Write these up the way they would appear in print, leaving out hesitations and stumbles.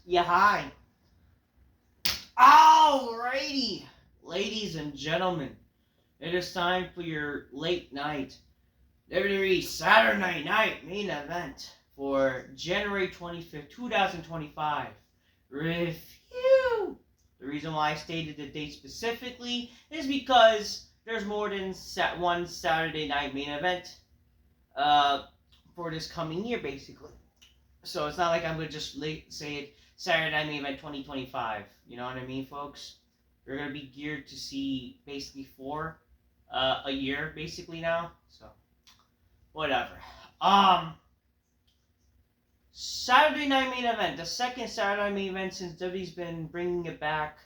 Yeah, hi. Alrighty, ladies and gentlemen, it is time for your late night WWE Saturday Night main event for January 25th, 2025. Review! The reason why I stated the date specifically is because there's more than one Saturday Night main event for this coming year, basically. So it's not like I'm going to just say it Saturday Night Main Event 2025. You know what I mean, folks? We're going to be geared to see basically four a year, basically, now. So, whatever. Saturday Night Main Event. The second Saturday Night Main Event since WWE's been bringing it back.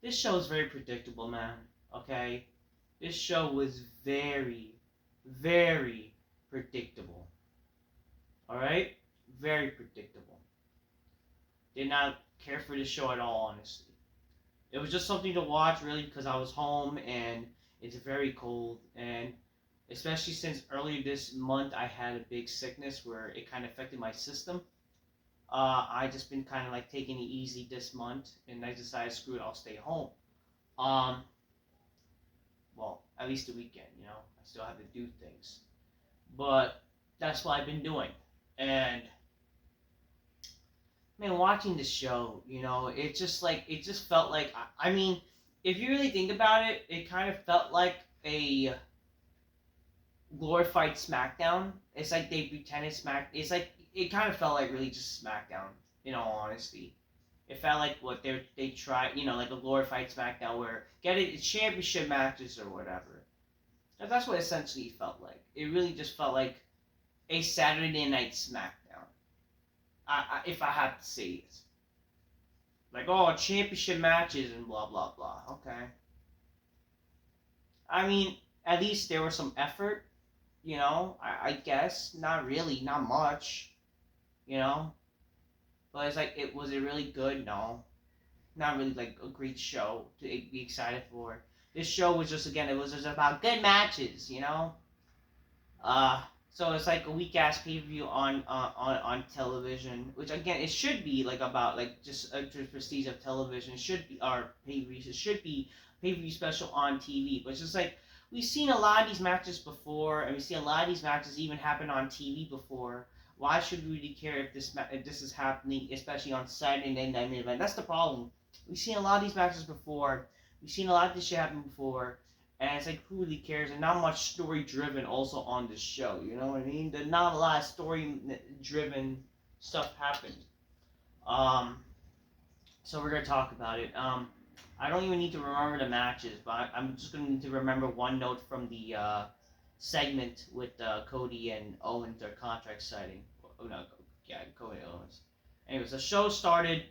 This show is very predictable, man. Okay? This show was very, very predictable. Alright? Very predictable. Did not care for this show at all, honestly. It was just something to watch, really, because I was home and it's very cold. And especially since earlier this month I had a big sickness where it kind of affected my system. I just been kind of like taking it easy this month, and I decided, screw it, I'll stay home. Well, at least the weekend, you know. I still have to do things. But that's what I've been doing. And man, watching the show, you know, it just felt like, I mean, if you really think about it, it kind of felt like a glorified SmackDown. It's like they pretended it's like, it kind of felt like really just SmackDown, in all honesty. It felt like what they tried, you know, like a glorified SmackDown where get it championship matches or whatever. And that's what essentially it felt like. It really just felt like a Saturday Night SmackDown. If I have to say it. Like, oh, championship matches and blah, blah, blah. Okay. I mean, at least there was some effort, you know, I guess. Not really, not much, you know. But it's like, was it really good? No. Not really, like, a great show to be excited for. This show was just, again, it was just about good matches, you know. So it's like a weak ass pay per view on television, which again it should be like about like just the prestige of television. It should be our pay per views. It should be pay per view special on TV. But it's just like we've seen a lot of these matches before, and we see a lot of these matches even happen on TV before. Why should we really care if this is happening, especially on Saturday Night Main Event? That's the problem. We've seen a lot of these matches before. We've seen a lot of this shit happen before. And it's like, who really cares? And not much story-driven also on this show, you know what I mean? There's not a lot of story-driven stuff happened. So we're going to talk about it. I don't even need to remember the matches, but I'm just going to need to remember one note from the segment with Cody and Owens, their contract signing. Oh, no, yeah, Cody and Owens. Anyways, the show started.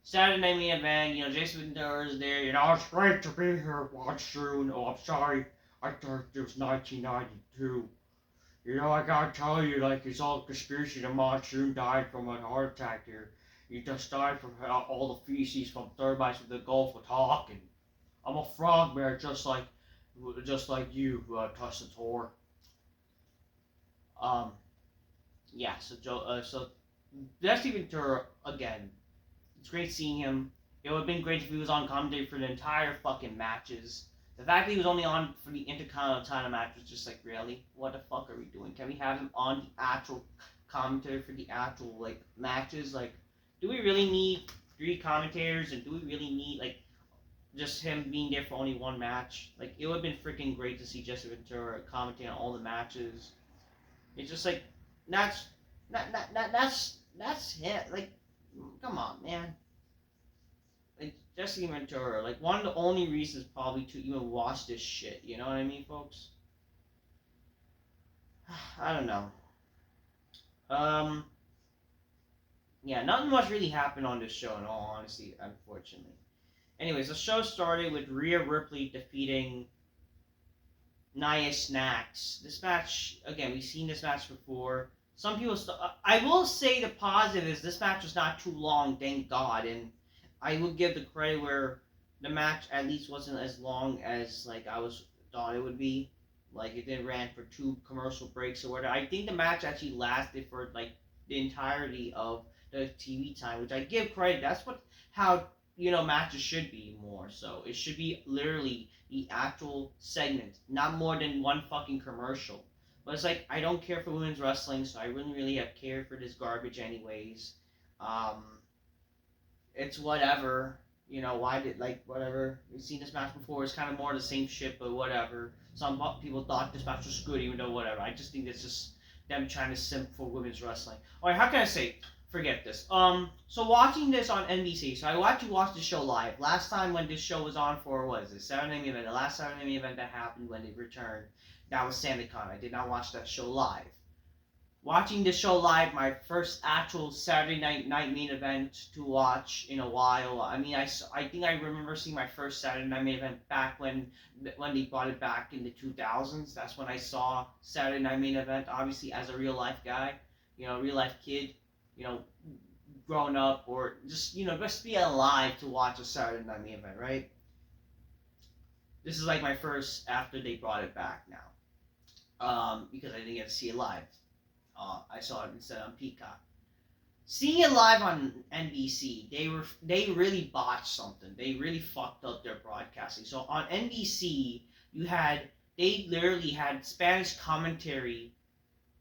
Saturday Night Main Event, you know, Jason Ventura is there, you know, it's great to be here, Monsoon. Oh, I'm sorry, I thought it was 1992. You know, I gotta tell you, like, it's all conspiracy that Monsoon died from a heart attack here. He just died from all the feces from third base of the Gulf of Tonkin. I'm a frogman, just like you, Tussator. Yeah, so Jesse Ventura, again, it's great seeing him. It would have been great if he was on commentary for the entire fucking matches. The fact that he was only on for the Intercontinental title match was just like, really? What the fuck are we doing? Can we have him on the actual commentary for the actual, like, matches? Like, do we really need 3 commentators? And do we really need, like, just him being there for only one match? Like, it would have been freaking great to see Jesse Ventura commentate on all the matches. It's just like, that's him. Like, come on, man. Like, Jesse Ventura, like, one of the only reasons probably to even watch this shit, you know what I mean, folks? I don't know. Yeah, nothing much really happened on this show, in all honesty, unfortunately. Anyways, the show started with Rhea Ripley defeating Nia Snax. This match, again, we've seen this match before. Some people, I will say the positive is this match was not too long, thank God, and I will give the credit where the match at least wasn't as long as like I thought it would be. Like it did ran for 2 commercial breaks or whatever. I think the match actually lasted for like the entirety of the TV time, which I give credit. That's how matches should be more. So it should be literally the actual segment, not more than one fucking commercial. But it's like I don't care for women's wrestling, so I wouldn't really have cared for this garbage anyways. Um, it's whatever. Why did whatever? We've seen this match before. It's kind of more the same shit, but whatever. Some people thought this match was good, even though whatever. I just think it's just them trying to simp for women's wrestling. Alright, how can I say? Forget this. So watching this on NBC. So I actually watched the show live. Last time when this show was on for what is it? Saturday Night event. The last Saturday Night event that happened when they returned. That was SandyCon. I did not watch that show live. Watching the show live, my first actual Saturday night main event to watch in a while. I mean, I think I remember seeing my first Saturday night main event back when they brought it back in the 2000s. That's when I saw Saturday night main event. Obviously, as a real life guy, real life kid, growing up or just just be alive to watch a Saturday night main event, right? This is like my first after they brought it back now, because I didn't get to see it live. I saw it instead on Peacock. Seeing it live on NBC, they really botched something. They really fucked up their broadcasting. So on NBC, they literally had Spanish commentary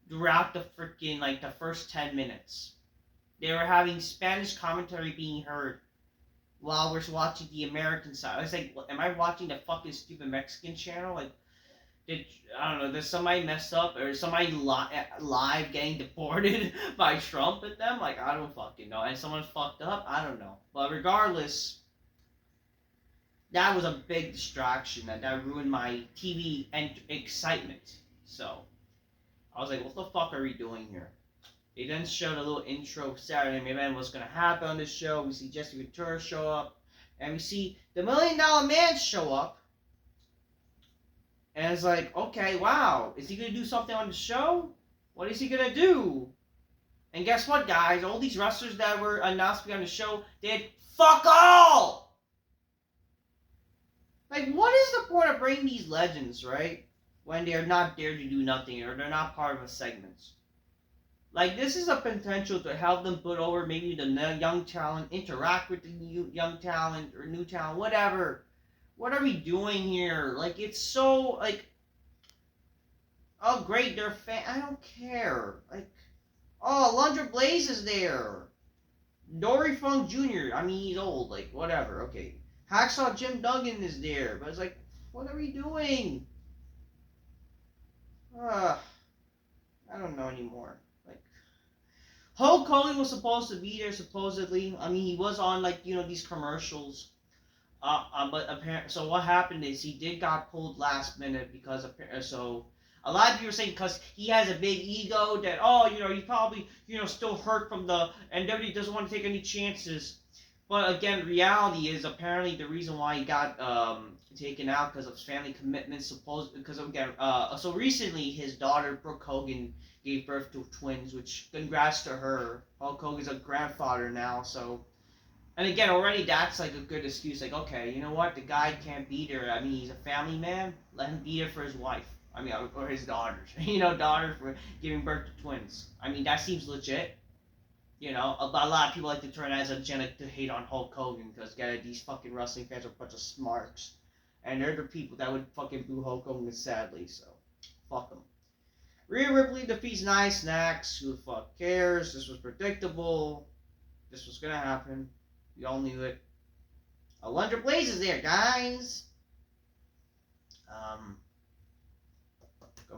throughout the freaking the first 10 minutes. They were having Spanish commentary being heard while we're watching the American side. I was like, am I watching the fucking stupid Mexican channel? I don't know, did somebody mess up or somebody live getting deported by Trump at them? I don't fucking know. And someone fucked up? I don't know. But regardless, that was a big distraction that ruined my TV and excitement. So, I was like, what the fuck are we doing here? They then showed a little intro Saturday Night what's going to happen on this show. We see Jessie Ventura show up. And we see the $1 Million Man show up. And it's like, okay, wow, is he going to do something on the show? What is he going to do? And guess what, guys? All these wrestlers that were announced to be on the show did fuck all! What is the point of bringing these legends, right? When they're not there to do nothing or they're not part of a segment. This is a potential to help them put over maybe the young talent, interact with the young talent or new talent, whatever. What are we doing here? It's so, oh, great, they're I don't care. Oh, Alundra Blaze is there. Dory Funk Jr., I mean, he's old, whatever, okay. Hacksaw Jim Duggan is there, but it's what are we doing? I don't know anymore. Hulk Hogan was supposed to be there, supposedly. I mean, he was on, these commercials. But apparently, so what happened is he got pulled last minute because so a lot of people are saying because he has a big ego that he probably still hurt from and WWE doesn't want to take any chances. But again, reality is apparently the reason why he got taken out because of his family commitments. So recently his daughter Brooke Hogan gave birth to twins, which congrats to her. Hulk Hogan's a grandfather now, so. And again, already that's a good excuse. Okay, you know what? The guy can't be there. I mean, he's a family man. Let him be there for his wife. I mean, or his daughters. Daughter for giving birth to twins. I mean, that seems legit. A lot of people like to turn as a genic to hate on Hulk Hogan because these fucking wrestling fans are a bunch of smarks. And they're the people that would fucking boo Hulk Hogan sadly, so fuck them. Rhea Ripley defeats Nia Snax. Who the fuck cares? This was predictable. This was gonna happen. We all knew it. Alundra Blaze is there, guys. Come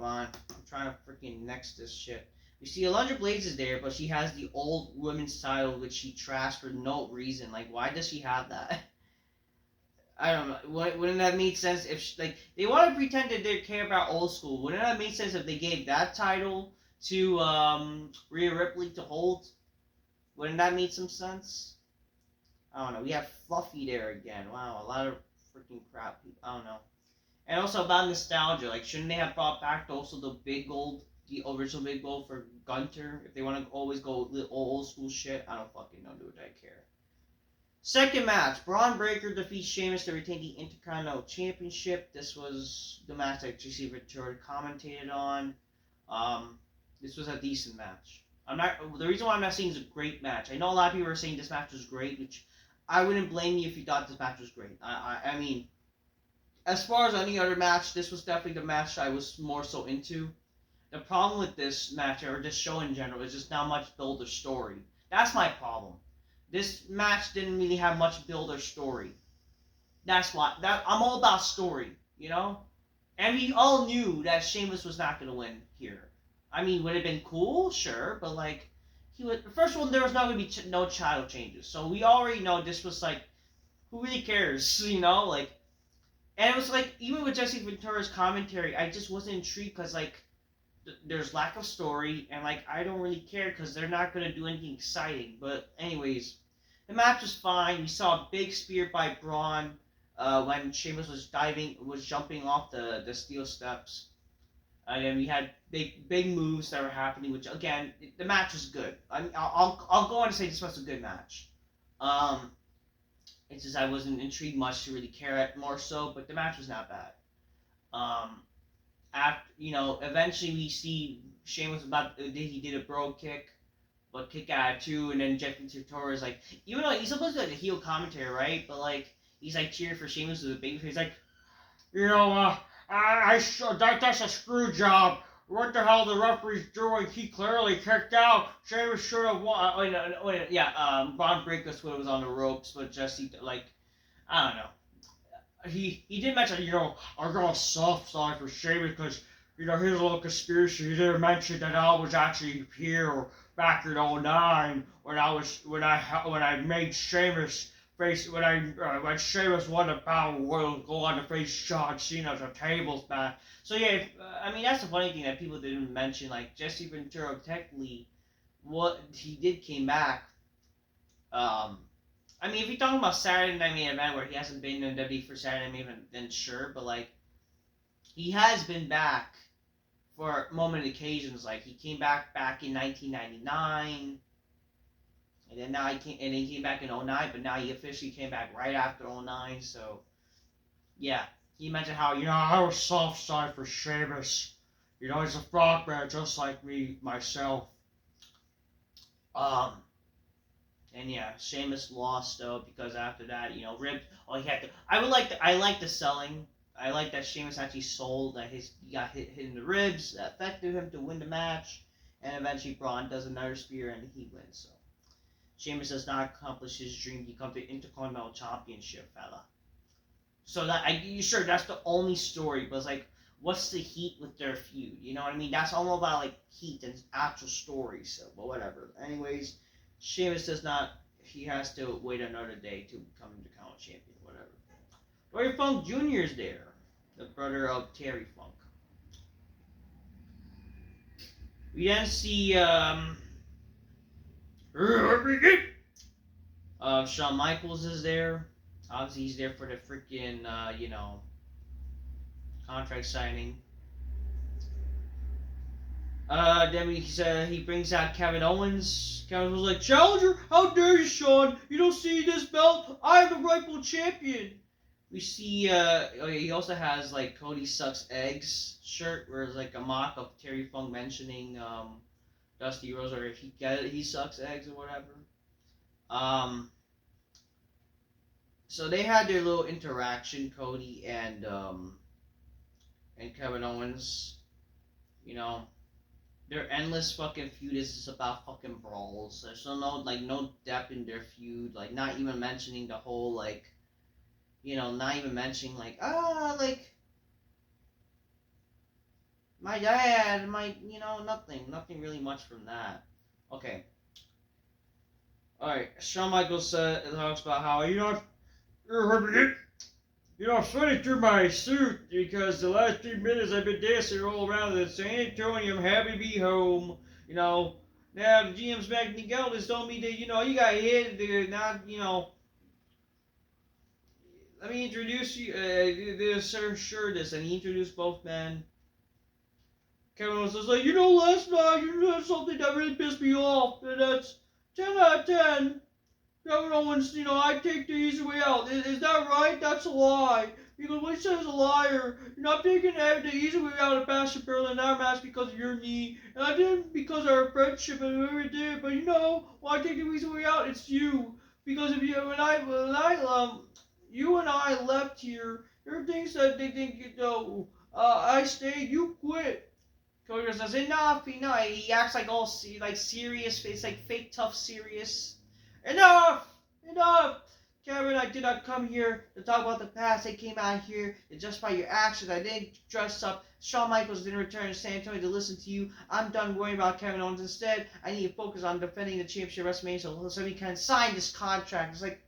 on. I'm trying to freaking next this shit. You see, Alundra Blaze is there, but she has the old women's title, which she trashed for no reason. Why does she have that? I don't know. Wouldn't that make sense if they want to pretend that they care about old school? Wouldn't that make sense if they gave that title to Rhea Ripley to hold? Wouldn't that make some sense? I don't know. We have Fluffy there again. Wow, a lot of freaking crap. I don't know. And also about nostalgia. Shouldn't they have brought back also the big gold, the original big gold for Gunther? If they want to always go old school shit, I don't fucking know. Do what I care. Second match. Braun Breaker defeats Sheamus to retain the Intercontinental Championship. This was the match that Jessie Ventura commentated on. This was a decent match. The reason why I'm not saying it's a great match. I know a lot of people are saying this match was great, which I wouldn't blame you if you thought this match was great. I mean, as far as any other match, this was definitely the match I was more so into. The problem with this match, or this show in general, is just not much build or story. That's my problem. This match didn't really have much build or story. That's why. I'm all about story, you know? And we all knew that Sheamus was not going to win here. I mean, would it have been cool? Sure, but like, he would. First of all, there was not going to be no title changes. So we already know this was like, who really cares, you know? Like, and it was like, even with Jessie Ventura's commentary, I just wasn't intrigued because, like, there's lack of story, and, like, I don't really care because they're not going to do anything exciting. But, anyways, the match was fine. We saw a big spear by Braun when Sheamus was jumping off the steel steps. And then we had big moves that were happening, which, again, the match was good. I'll go on to say this was a good match. It's just I wasn't intrigued much to really care at more so, but the match was not bad. Eventually we see Sheamus he did a bro kick, but kick out of two, and then Jeff Ventura is like, even though he's supposed to be like a heel commentator, right? But like he's like cheering for Sheamus with a baby face, like, that's a screw job. What the hell the referee's doing? He clearly kicked out. Sheamus should have won. Braun Breakus was on the ropes, but Jessie, like, I don't know. He did mention, I got a soft side for Sheamus because, here's a little conspiracy. He didn't mention that I was actually here back in '09 when I made Sheamus face when Sheamus won the Battle Royal, go on to face John Cena as a tables match. So yeah, that's the funny thing that people didn't mention. Like Jessie Ventura, technically, what he did came back. If you're talking about Saturday Night Main Event where he hasn't been in WWE for Saturday Night Main Event, then sure. But like, he has been back for moment occasions. Like he came back in 1999. And then he came back in '09, but now he officially came back right after '09. So, yeah, he mentioned how I was soft side for Sheamus. He's a frogman just like me myself. And yeah, Sheamus lost though because after that, ripped. Oh, he had to. I like the selling. I like that Sheamus actually sold that he got hit in the ribs. That affected him to win the match, and eventually Braun does another spear and he wins. So. Sheamus does not accomplish his dream to become the Intercontinental Championship, fella. So sure that's the only story, but it's like, what's the heat with their feud? You know what I mean? That's all about like heat and actual story. So, but whatever. Anyways, Sheamus does not. He has to wait another day to become the Intercontinental Champion. Whatever. Dory Funk Jr. is there, the brother of Terry Funk. We then see Shawn Michaels is there. Obviously, he's there for the freaking, contract signing. Then he brings out Kevin Owens. Kevin was like, "Challenger, how dare you, Shawn? You don't see this belt? I am the rightful champion." We see, he also has, like, Cody Sucks Eggs shirt, where it's, like, a mock of Terry Funk mentioning, Dusty Rhodes, or if he sucks eggs or whatever. So they had their little interaction, Cody and Kevin Owens. Their endless fucking feud is just about fucking brawls. There's no depth in their feud. Like, not even mentioning the whole, like, not even mentioning, like, my dad, nothing really much from that. Okay. Alright, Shawn Michaels talks about how, I'm sweating through my suit because the last 3 minutes I've been dancing all around the San Antonio. I'm happy to be home. Now the GM's back in the Gelders told me that, you got hit, let me introduce you, sure this, and he introduced both men. Kevin was just like, last night you said something that really pissed me off, and that's 10 out of 10. Kevin Owens, I take the easy way out. Is that right? That's a lie. He goes, well, he says a liar. You're not taking the easy way out of Bastion Barrel in our match because of your knee. And I did because of our friendship and whoever did. But why take the easy way out? It's you. Because of you, you and I left here, there are things that they think, I stayed, you quit. Cody says, enough. He acts like all serious. It's like fake tough serious. Enough. Kevin, I did not come here to talk about the past. I came out here to justify your actions. I didn't dress up. Shawn Michaels didn't return to San Antonio to listen to you. I'm done worrying about Kevin Owens. Instead, I need to focus on defending the championship at WrestleMania so he can sign this contract. It's like,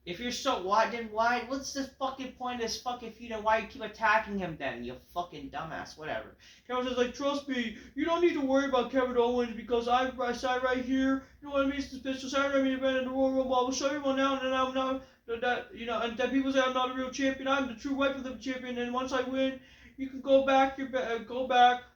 if you're so why what's the fucking point of this fucking feud and why you keep attacking him then, you fucking dumbass, whatever. Kevin says, like, trust me, you don't need to worry about Kevin Owens because I sat right here, you know what I mean, it's the special Saturday main event in the Royal Rumble. I will show everyone now and then I'm not and then people say I'm not a real champion. I'm the true wife of the champion, and once I win, you can go back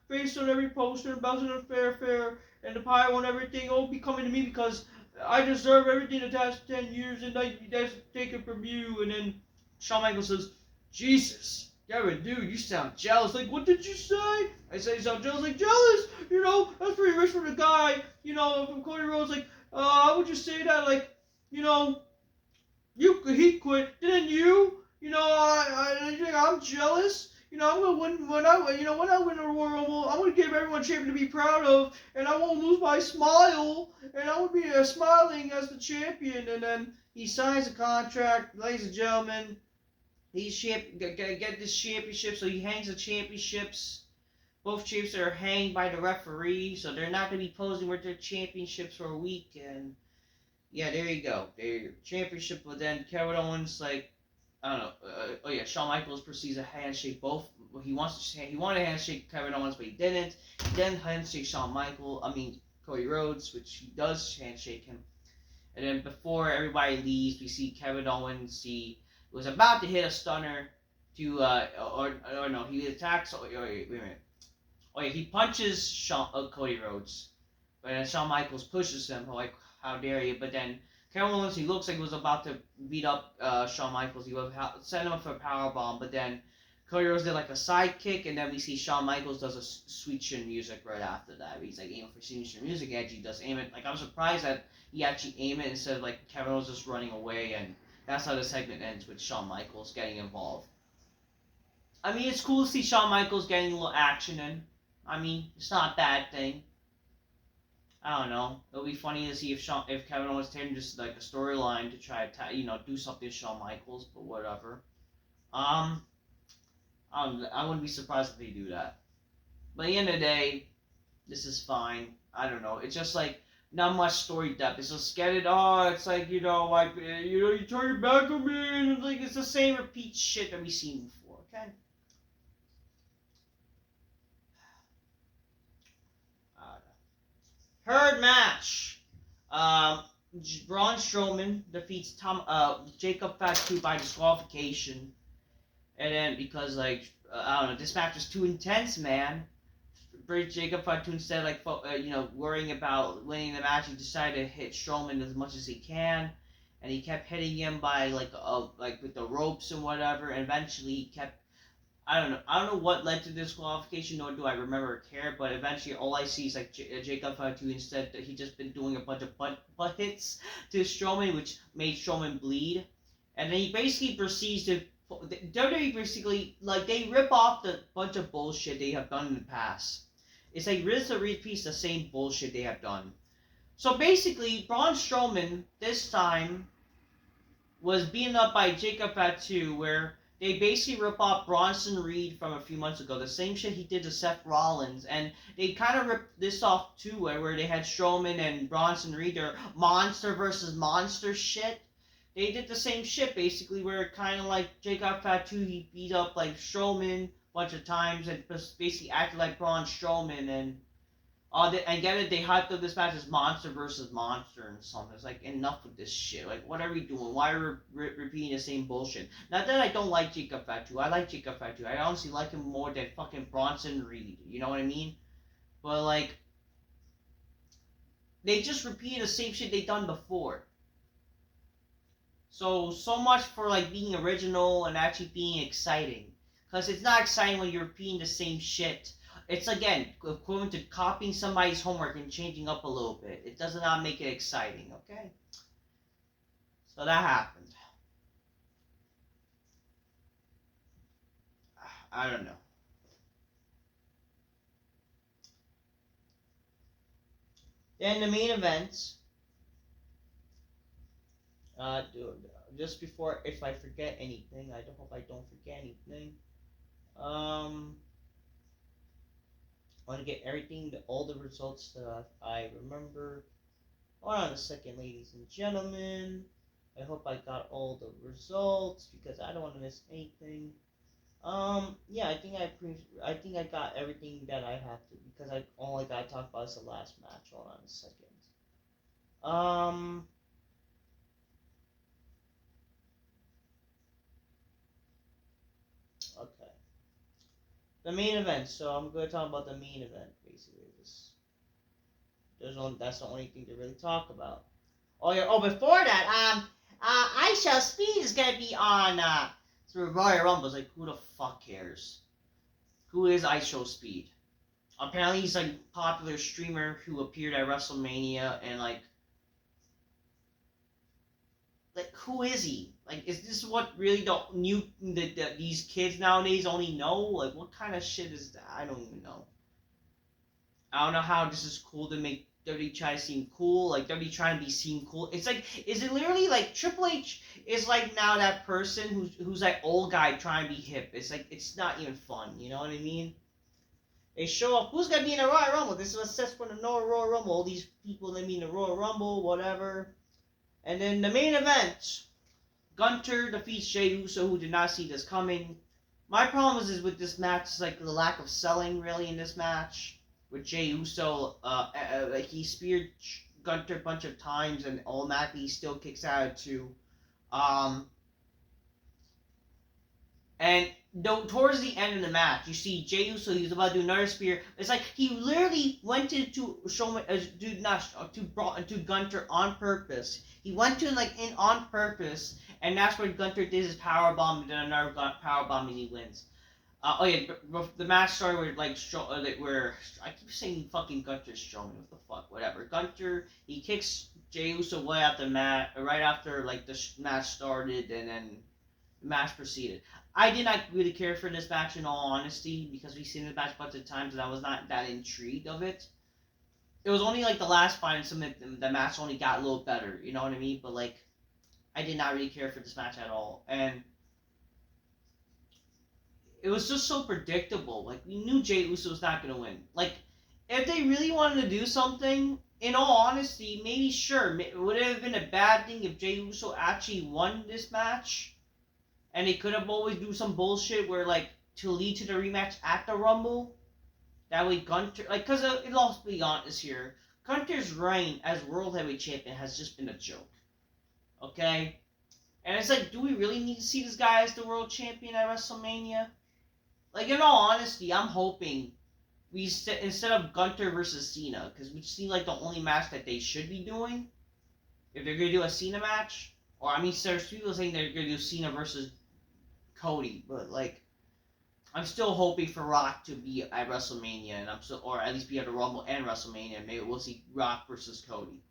face on every poster and bounce on a fair and the pyro and everything will be coming to me because I deserve everything the past 10 years, and that's taken from you. And then Shawn Michaels says, Jesus, Kevin, dude, you sound jealous. Like, what did you say? I say you sound jealous. Like, jealous? That's pretty rich for the guy, from Cody Rhodes. Like, how would you say that? Like, he quit, didn't you? I'm jealous. I'm gonna win when I win the Royal Rumble. I'm gonna give everyone a champion to be proud of, and I won't lose my smile, and I will be smiling as the champion. And then he signs a contract, ladies and gentlemen. He's get this championship, so he hangs the championships. Both champs are hanged by the referee, so they're not gonna be posing with their championships for a week. And yeah, there you go. Their championship, but then Kevin Owens, like, I don't know. Shawn Michaels proceeds a handshake. He wanted to handshake Kevin Owens, but he didn't. He then handshake Cody Rhodes, which he does handshake him. And then before everybody leaves, we see Kevin Owens. He was about to hit a stunner to, he attacks. Wait a minute. He punches Cody Rhodes, but then Shawn Michaels pushes him. Like, how dare you? But then Kevin Owens, he looks like he was about to beat up Shawn Michaels. He would send him up for a powerbomb, but then Cody Rhodes did like a side kick, and then we see Shawn Michaels does a sweet chin music right after that. He's like aiming for signature music, and he does aim it. Like, I'm surprised that he actually aimed it instead of like Kevin Owens just running away, and that's how the segment ends with Shawn Michaels getting involved. I mean, it's cool to see Shawn Michaels getting a little action in. I mean, it's not a bad thing. I don't know. It'll be funny to see if Kevin Owens turned just like a storyline to try to do something to Shawn Michaels, but whatever. I wouldn't be surprised if they do that. But at the end of the day, this is fine. I don't know. It's just like not much story depth. It's just get it. Oh, it's like you turn your back on me, and it's the same repeat shit that we've seen before. Okay. Third match. Braun Strowman defeats Jacob Fatu by disqualification. And then because I don't know, this match was too intense, man. Jacob Fatu instead worrying about winning the match, he decided to hit Strowman as much as he can, and he kept hitting him by with the ropes and whatever. And eventually he kept. I don't know what led to disqualification, nor do I remember or care, but eventually all I see is like Jacob Fatu instead, he just been doing a bunch of butt hits to Strowman, which made Strowman bleed. And then he basically proceeds to, WWE basically, they rip off the bunch of bullshit they have done in the past. It's like rinse and repeat the same bullshit they have done. So basically, Braun Strowman, this time, was beaten up by Jacob Fatu, where they basically rip off Bronson Reed from a few months ago. The same shit he did to Seth Rollins. And they kind of ripped this off too, where they had Strowman and Bronson Reed, their monster versus monster shit. They did the same shit basically, where kind of like Jacob Fatu, he beat up Strowman a bunch of times and basically acted like Braun Strowman. And they hyped up this match as monster versus monster and something. It's like, enough with this shit. Like, what are we doing? Why are we repeating the same bullshit? Not that I don't like Jacob Fatu. I like Jacob Fatu. I honestly like him more than fucking Bronson Reed. You know what I mean? But, they just repeated the same shit they done before. So much for like being original and actually being exciting. Because it's not exciting when you're repeating the same shit. It's again equivalent to copying somebody's homework and changing up a little bit. It does not make it exciting, okay? So that happened. I don't know. Then the main events. Just before, if I forget anything, I hope I don't forget anything. I want to get everything, all the results that I remember. Hold on a second, ladies and gentlemen. I hope I got all the results because I don't want to miss anything. Yeah, I think I got everything that I have to because I only got to talk about is the last match. Hold on a second. Okay. The main event. So I'm going to talk about the main event basically. That's the only thing to really talk about. Oh yeah. Oh, before that, I Shall Speed is gonna be on Royal Rumble. It's like, who the fuck cares? Who is I Shall Speed? Apparently he's like a popular streamer who appeared at WrestleMania and like who is he? Like, is this what really these kids nowadays only know? Like, what kind of shit is that? I don't even know. I don't know how this is cool to make WWE try to seem cool. Like WWE trying to be seen cool. It's like, is it literally like Triple H is like now that person who's that old guy trying to be hip? It's like it's not even fun. You know what I mean? They show up. Who's gonna be in the Royal Rumble? This is what sets for the Royal Rumble. All these people that mean the Royal Rumble, whatever. And then the main event, Gunther defeats Jey Uso, who did not see this coming. My problem is with this match is like the lack of selling really in this match. With Jey Uso, like he speared Gunther a bunch of times and automatically he still kicks out at 2. And towards the end of the match, you see Jey Uso, he was about to do another spear. It's like he literally went to Strowman, to Gunther on purpose. He went to in on purpose, and that's where Gunther did his power bomb and then another power bomb and he wins. The match started with where I keep saying fucking Gunther Strowman. What the fuck? Whatever. Gunther, he kicks Jey Uso right after the match started, and then the match proceeded. I did not really care for this match in all honesty because we've seen this match a bunch of times and I was not that intrigued of it. It was only like the last fight and the match only got a little better. You know what I mean? But like, I did not really care for this match at all, and it was just so predictable. Like, we knew Jey Uso was not going to win. Like, if they really wanted to do something, in all honesty, maybe sure. Would it have been a bad thing if Jey Uso actually won this match? And they could have always do some bullshit where, like, to lead to the rematch at the Rumble? That way Gunther... Like, because let's be honest here. Gunther's reign as World Heavyweight Champion has just been a joke. Okay? And it's like, do we really need to see this guy as the World Champion at WrestleMania? Like, in all honesty, I'm hoping instead of Gunther versus Cena, because we seem like the only match that they should be doing, if they're going to do a Cena match, or, I mean, there's people saying they're going to do Cena versus Cody, but, like, I'm still hoping for Rock to be at WrestleMania, and or at least be at the Rumble and WrestleMania, maybe we'll see Rock versus Cody.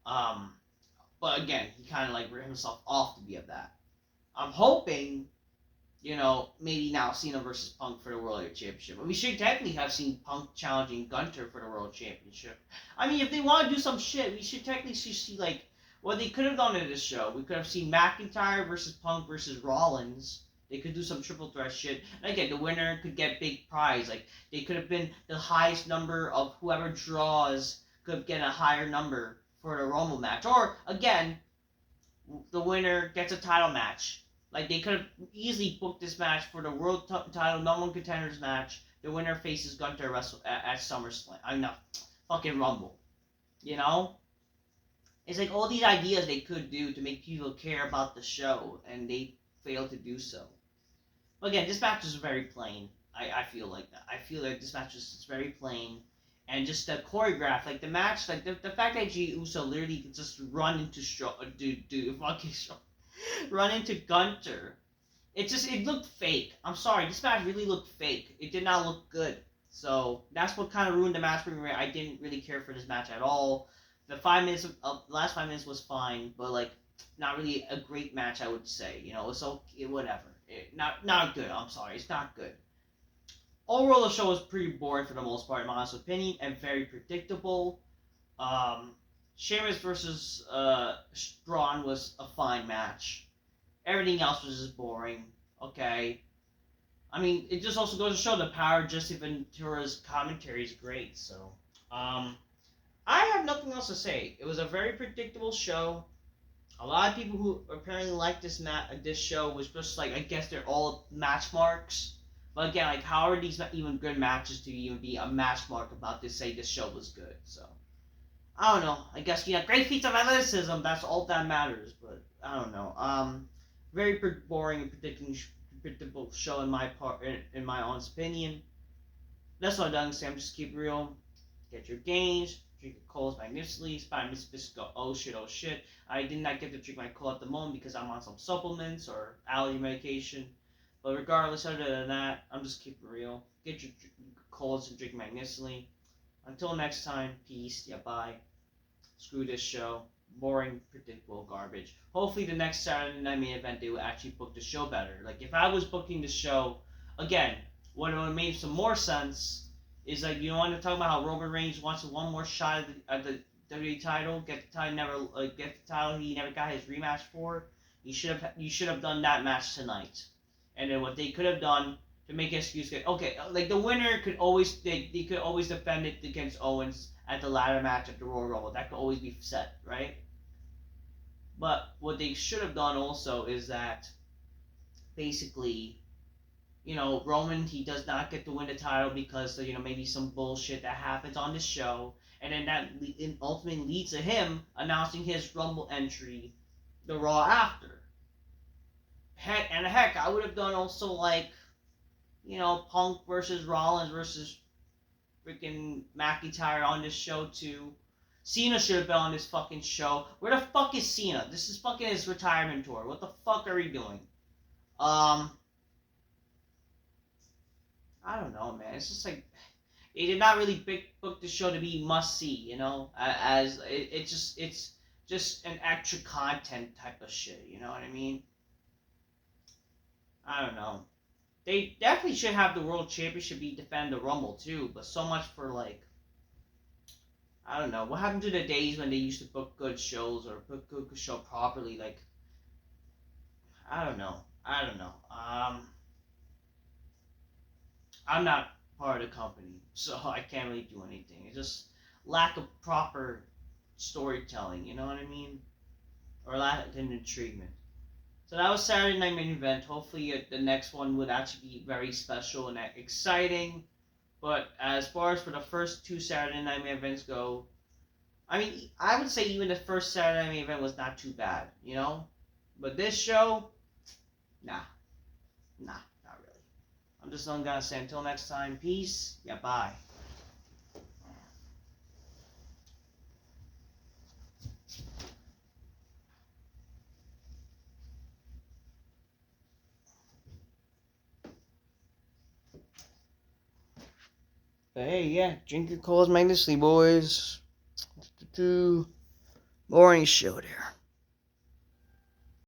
But again, he kind of, like, ripped himself off to be at that. I'm hoping... maybe now Cena versus Punk for the World Heavyweight Championship. But we should technically have seen Punk challenging Gunther for the World Championship. I mean, if they want to do some shit, we should technically see, like, what they could have done in this show. We could have seen McIntyre versus Punk versus Rollins. They could do some triple threat shit. And again, the winner could get big prize. Like, they could have been the highest number of whoever draws could get a higher number for the Rumble match. Or, again, the winner gets a title match. Like, they could have easily booked this match for the world title number one contenders match. The winner faces Gunther at SummerSlam. I'm not fucking Rumble. You know? It's like all these ideas they could do to make people care about the show, and they failed to do so. But again, this match is very plain. I feel like that. I feel like this match is very plain. And just the choreograph, like the match, like the fact that Jey Uso literally could just run into do fucking show. run into Gunther. It looked fake. I'm sorry, this match really looked fake. It did not look good. So that's what kind of ruined the match for me. I didn't really care for this match at all. The 5 minutes last 5 minutes was fine, but like not really a great match, I would say. You know, it's okay, whatever. Not good. I'm sorry, it's not good. Overall, the show was pretty boring for the most part, in my honest opinion, and very predictable. Um, Sheamus versus Braun was a fine match. Everything else was just boring. Okay. I mean, it just also goes to show the power of Jessie Ventura's commentary is great. So, I have nothing else to say. It was a very predictable show. A lot of people who apparently like this show was just like, I guess they're all match marks. But again, like, how are these not even good matches to even be a match mark about to say this show was good? So, I don't know. I guess, great feats of athleticism. That's all that matters. But I don't know. Very boring and predictable show in my honest opinion. That's all I'm done to say. I'm just keep real. Get your gains. Drink your colas magnificently. Spy Miss Bisco. Oh shit. I did not get to drink my cola at the moment because I'm on some supplements or allergy medication. But regardless, other than that, I'm just keeping real. Get your colas and drink magnificently. Until next time, peace. Yeah, bye. Screw this show. Boring, predictable garbage. Hopefully the next Saturday Night Main Event they will actually book the show better. Like, if I was booking the show, again, what would have made some more sense is, like, you want to talk about how Roman Reigns wants one more shot at the WWE title, get the title he never got his rematch for. You should have done that match tonight. And then what they could have done to make an excuse, okay, like the winner could always they could always defend it against Owens at the ladder match at the Royal Rumble. That could always be set, right? But what they should have done also is that basically, Roman, he does not get to win the title because maybe some bullshit that happens on the show, and then that ultimately leads to him announcing his Rumble entry the Raw after. Heck, I would have done also like, Punk versus Rollins versus freaking McIntyre on this show too. Cena should have been on this fucking show. Where the fuck is Cena? This is fucking his retirement tour. What the fuck are we doing? I don't know, man. It's just like they did not really book the show to be must see. As it's just an extra content type of shit. You know what I mean? I don't know. They definitely should have the World Championship be defend the Rumble too, but so much for like, I don't know. What happened to the days when they used to book good shows or book good show properly? Like, I don't know. I'm not part of the company, so I can't really do anything. It's just lack of proper storytelling, you know what I mean? Or lack of intriguement. So that was Saturday Night Main Event. Hopefully the next one would actually be very special and exciting. But as far as for the first two Saturday Night Main Events go, I mean, I would say even the first Saturday Night Main Event was not too bad, But this show, nah, not really. I'm just gonna say until next time, peace, yeah, bye. But hey, yeah, drink your colas magnificently, boys. Boring show there.